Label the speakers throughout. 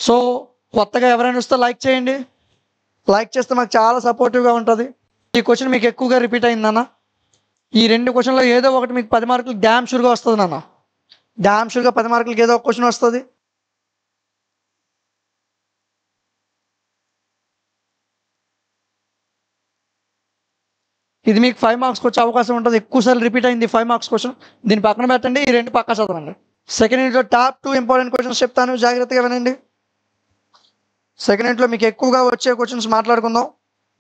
Speaker 1: So కొత్తగా ఎవరైనా వస్తే లైక్ చేయండి. లైక్ చేస్తే మాకు చాలా సపోర్టివ్గా ఉంటుంది. ఈ క్వశ్చన్ మీకు ఎక్కువగా రిపీట్ అయిందన్న. ఈ 2 క్వశ్చన్లో ఏదో ఒకటి మీకు 10 మార్కులు డ్యామ్ షూర్గా వస్తుంది నాన్న. డ్యామ్ షూర్గా 10 మార్కులకి ఏదో ఒక క్వశ్చన్ వస్తుంది. ఇది మీకు 5 మార్క్స్కి వచ్చే అవకాశం ఉంటుంది. ఎక్కువసార్లు రిపీట్ అయింది 5 మార్క్స్ క్వశ్చన్. దీన్ని పక్కన పెట్టండి, ఈ 2 పక్కా చదవండి. సెకండ్ యూనిట్లో టాప్ 2 ఇంపార్టెంట్ క్వశ్చన్స్ చెప్తాను, జాగ్రత్తగా వినండి. సెకండ్ యూనిట్లో మీకు ఎక్కువగా వచ్చే క్వశ్చన్స్ మాట్లాడుకుందాం.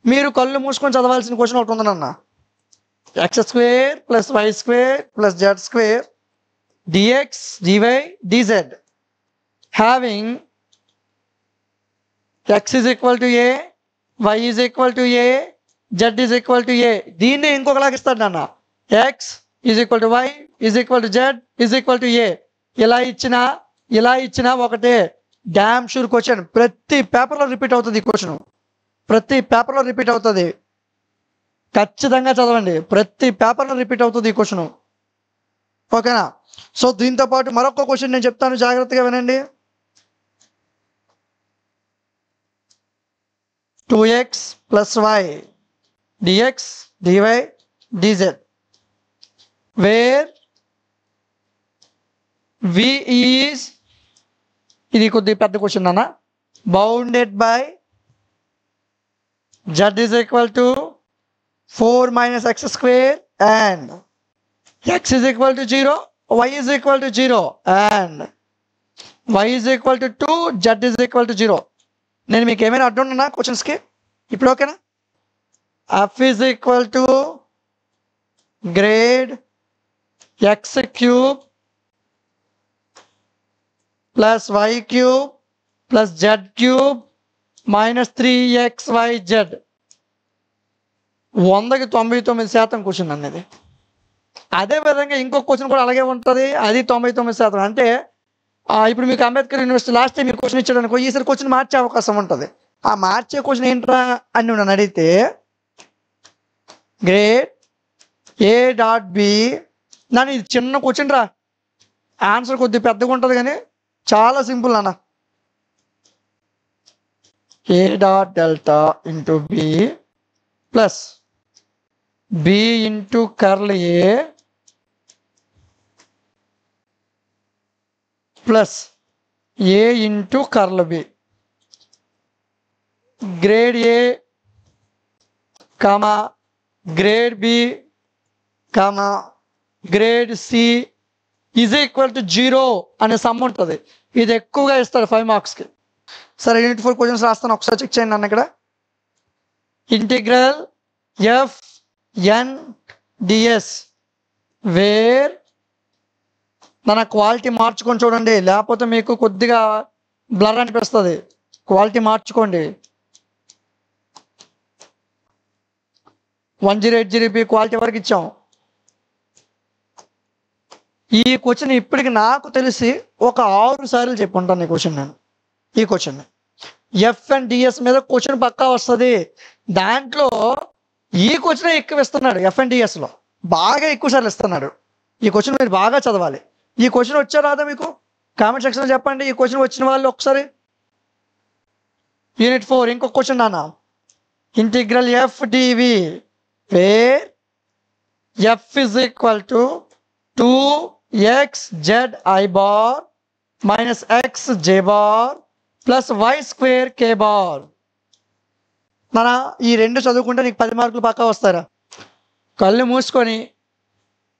Speaker 1: మీరు కళ్ళు మూసుకొని చదవాల్సిన క్వశ్చన్ ఒకటి ఉందన్న. x² + y² + z² dx dy dz having x = a, y = a, z = a. దీన్ని ఇంకొకలాగా ఇస్తాడు నాన్న. x = y z a. ఇలా ఇచ్చినా ఒకటే. Damn sure question. ప్రతి పేపర్లో రిపీట్ అవుతుంది ఈ క్వశ్చన్. ప్రతి పేపర్లో రిపీట్ అవుతుంది. ఖచ్చితంగా చదవండి. ప్రతి పేపర్లో రిపీట్ అవుతుంది ఈ క్వశ్చన్. ఓకేనా? సో దీంతో పాటు మరొక క్వశ్చన్ నేను చెప్తాను, జాగ్రత్తగా వినండి. 2x + y dx dy dz where v is, ఇది కొద్దిగా పెద్ద క్వశ్చన్ అన్న, bounded by z = 4 - x² and x = 0, y = 0 and y = 2, z = 0. నేను మీకు ఏమైనా అడ్డు ఉన్నా క్వశ్చన్స్కి ఇప్పుడు? ఓకేనా? f = grade x³ + y³ + z³ - 3xyz. 100కి 99% question అనేది. అదేవిధంగా ఇంకొక క్వశ్చన్ కూడా అలాగే ఉంటుంది, అది 99%. అంటే ఇప్పుడు మీకు అంబేద్కర్ యూనివర్సిటీ లాస్ట్ టైం మీరు క్వశ్చన్ ఇచ్చాడు అనుకో, ఈసారి క్వశ్చన్ మార్చే అవకాశం ఉంటుంది. ఆ మార్చే క్వశ్చన్ ఏంట్రా అని నన్ను అడిగితే, గ్రేడ్ a.b. నన్ను ఇది చిన్న క్వశ్చన్ రా, ఆన్సర్ కొద్దిగా పెద్దగా ఉంటుంది కానీ చాలా సింపుల్ అన్న. a.delta × b plus b × curl a plus a × curl b. Grade a comma grade b comma grade c = 0 అనే సమ్ ఉంటుంది. ఇది ఎక్కువగా ఇస్తాడు 5 మార్క్స్కి. సరే, యూనిట్ 4 క్వశ్చన్స్ రాస్తాను, ఒకసారి చెక్ చేయండి అన్న. ఇక్కడ integral f n ds where, మన క్వాలిటీ మార్చుకొని చూడండి, లేకపోతే మీకు కొద్దిగా బ్లర్ అనిపిస్తుంది. క్వాలిటీ మార్చుకోండి. 1080p క్వాలిటీ వరకు ఇచ్చాం. ఈ క్వశ్చన్ ఇప్పటికి నాకు తెలిసి ఒక 6 సార్లు చెప్పుంటాను ఈ క్వశ్చన్. నేను ఈ క్వశ్చన్ f&ds మీద క్వశ్చన్ పక్కా వస్తుంది. దాంట్లో ఈ క్వశ్చన్ ఎక్కువ ఇస్తున్నాడు. f&dsలో బాగా ఎక్కువ సార్లు ఇస్తున్నాడు. ఈ క్వశ్చన్ మీరు బాగా చదవాలి. ఈ క్వశ్చన్ వచ్చా రాదా మీకు కామెంట్ సెక్షన్లో చెప్పండి. ఈ క్వశ్చన్ వచ్చిన వాళ్ళు ఒకసారి. యూనిట్ 4 ఇంకొక క్వశ్చన్ నాన్న. Integral f dv where f = 2xzi bar - xj bar + y² k bar. మన ఈ 2 చదువుకుంటే నీకు 10 మార్కులు పక్కా వస్తారా? కళ్ళు మూసుకొని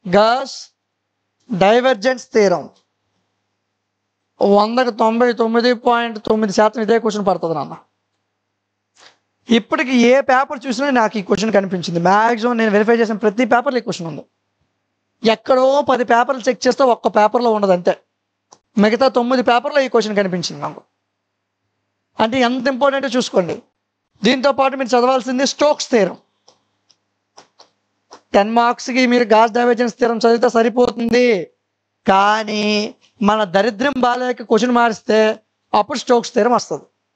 Speaker 1: గాస్ డైవర్జెన్స్ థీరం 100కి 99.9% ఇదే క్వశ్చన్ పడుతుంది నాన్న. ఇప్పటికి ఏ పేపర్ చూసినా నాకు ఈ క్వశ్చన్ కనిపించింది. మ్యాక్సిమం నేను వెరిఫై చేసిన ప్రతి పేపర్లో ఈ క్వశ్చన్ ఉంది. ఎక్కడో 10 పేపర్లు చెక్ చేస్తే ఒక్క పేపర్లో ఉండదు అంతే. మిగతా 9 పేపర్లో ఈ క్వశ్చన్ కనిపించింది నాకు. అంటే ఎంత ఇంపార్టెంటో చూసుకోండి. దీంతో పాటు మీరు చదవాల్సింది స్టోక్స్ థీరం. 10 మార్క్స్కి మీరు గాస్ డైవర్జెన్స్ థీరం చదివితే సరిపోతుంది. కానీ మన దరిద్రం బాలేక క్వశ్చన్ మారిస్తే అప్పుడు స్టోక్స్ థీరం వస్తుంది.